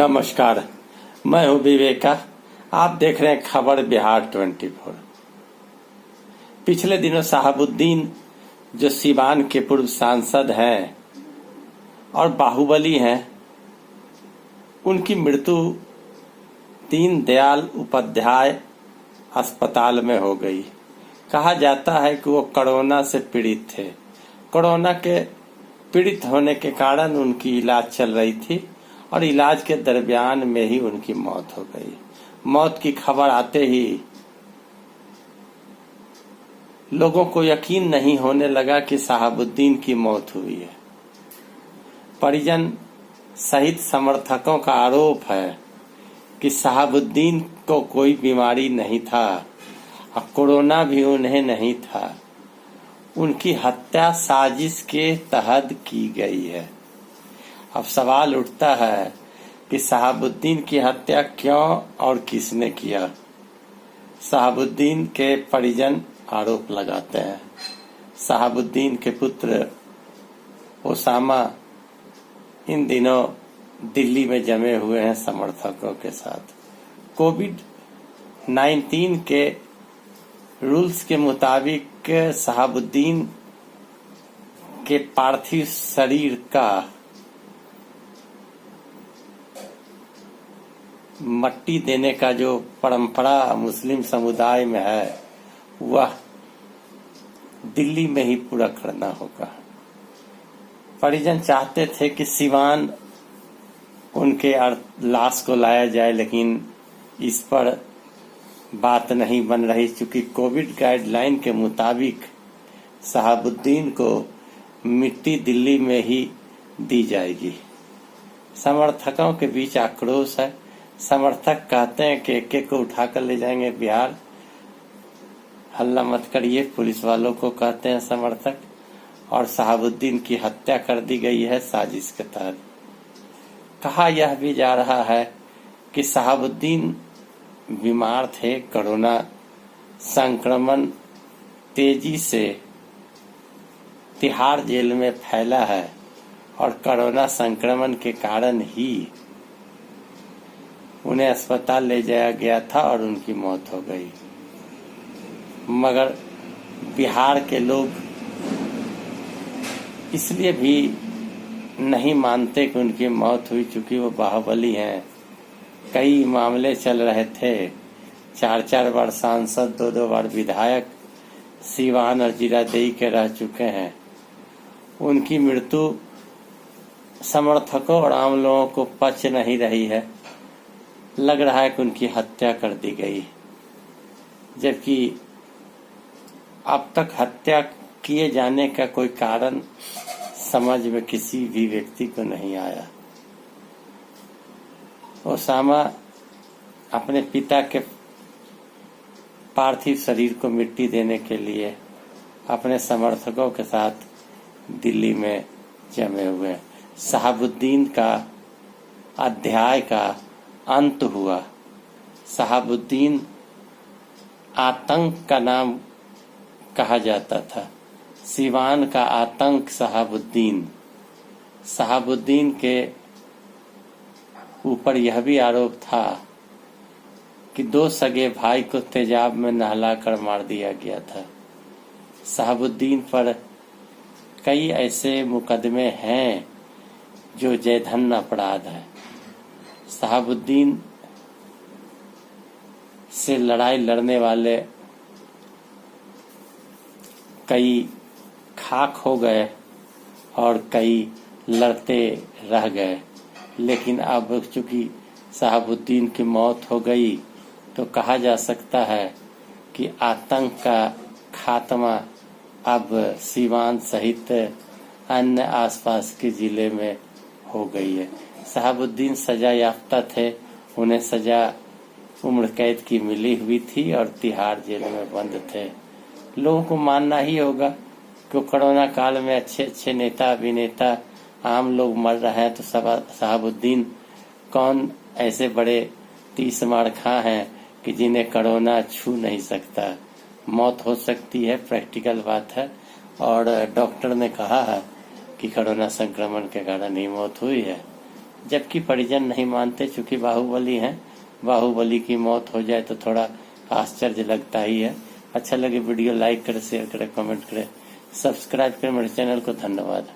नमस्कार, मैं हूं विवेका। आप देख रहे हैं खबर बिहार 24। पिछले दिनों शहाबुद्दीन जो सीवान के पूर्व सांसद हैं और बाहुबली हैं, उनकी मृत्यु दीनदयाल उपाध्याय अस्पताल में हो गई। कहा जाता है कि वो कोरोना से पीड़ित थे। कोरोना के पीड़ित होने के कारण उनकी इलाज चल रही थी और इलाज के दरमियान में ही उनकी मौत हो गई। मौत की खबर आते ही लोगों को यकीन नहीं होने लगा कि शहाबुद्दीन की मौत हुई है। परिजन सहित समर्थकों का आरोप है कि शहाबुद्दीन को कोई बीमारी नहीं था और कोरोना भी उन्हें नहीं था। उनकी हत्या साजिश के तहत की गई है। अब सवाल उठता है कि शहाबुद्दीन की हत्या क्यों और किसने किया। शहाबुद्दीन के परिजन आरोप लगाते हैं। शहाबुद्दीन के पुत्र ओसामा इन दिनों दिल्ली में जमे हुए हैं समर्थकों के साथ। कोविड-19 के रूल्स के मुताबिक शहाबुद्दीन के पार्थिव शरीर का मट्टी देने का जो परंपरा मुस्लिम समुदाय में है, वह दिल्ली में ही पूरा करना होगा। परिजन चाहते थे कि सीवान उनके लाश को लाया जाए, लेकिन इस पर बात नहीं बन रही, चूंकि कोविड गाइडलाइन के मुताबिक शहाबुद्दीन को मिट्टी दिल्ली में ही दी जाएगी। समर्थकों के बीच आक्रोश है। समर्थक कहते हैं कि एक को उठाकर ले जाएंगे बिहार, हल्ला मत करिए, पुलिस वालों को कहते हैं समर्थक। और शहाबुद्दीन की हत्या कर दी गई है साजिश के तहत। कहा यह भी जा रहा है कि शहाबुद्दीन बीमार थे। कोरोना संक्रमण तेजी से तिहाड़ जेल में फैला है और कोरोना संक्रमण के कारण ही उन्हें अस्पताल ले जाया गया था और उनकी मौत हो गई। मगर बिहार के लोग इसलिए भी नहीं मानते कि उनकी मौत हुई, चूंकि वो बाहुबली हैं। कई मामले चल रहे थे, 4 बार सांसद, 2 बार विधायक सीवान और जीरादेई के रह चुके हैं। उनकी मृत्यु समर्थकों और आम लोगों को पच नहीं रही है। लग रहा है कि उनकी हत्या कर दी गई, जबकि अब तक हत्या किए जाने का कोई कारण समझ में किसी भी व्यक्ति को नहीं आया। ओसामा अपने पिता के पार्थिव शरीर को मिट्टी देने के लिए अपने समर्थकों के साथ दिल्ली में जमे हुए। शहाबुद्दीन का अध्याय का अंत हुआ। शहाबुद्दीन आतंक का नाम कहा जाता था। सीवान का आतंक शहाबुद्दीन। शहाबुद्दीन के ऊपर यह भी आरोप था कि 2 सगे भाई को तेजाब में नहलाकर मार दिया गया था। शहाबुद्दीन पर कई ऐसे मुकदमे हैं जो जयधन अपराध है। शहाबुद्दीन से लड़ाई लड़ने वाले कई खाक हो गए और कई लड़ते रह गए, लेकिन अब चूंकि शहाबुद्दीन की मौत हो गई तो कहा जा सकता है कि आतंक का खात्मा अब सीवान सहित अन्य आसपास के जिले में हो गई है। शहाबुद्दीन सजा याफ्ता थे। उन्हें सजा उम्र कैद की मिली हुई थी और तिहाड़ जेल में बंद थे। लोगों को मानना ही होगा कि कोरोना काल में अच्छे अच्छे नेता अभिनेता आम लोग मर रहे हैं, तो शहाबुद्दीन कौन ऐसे बड़े 30 मारखा हैं कि जिन्हें कोरोना छू नहीं सकता। मौत हो सकती है, प्रैक्टिकल बात है। और डॉक्टर ने कहा है कि कोरोना संक्रमण के कारण ही मौत हुई है। जबकि परिजन नहीं मानते, चूंकि बाहुबली हैं। बाहुबली की मौत हो जाए तो थोड़ा आश्चर्य लगता ही है। अच्छा लगे वीडियो लाइक करें, शेयर करें, कमेंट करें, सब्सक्राइब करें मेरे चैनल को। धन्यवाद।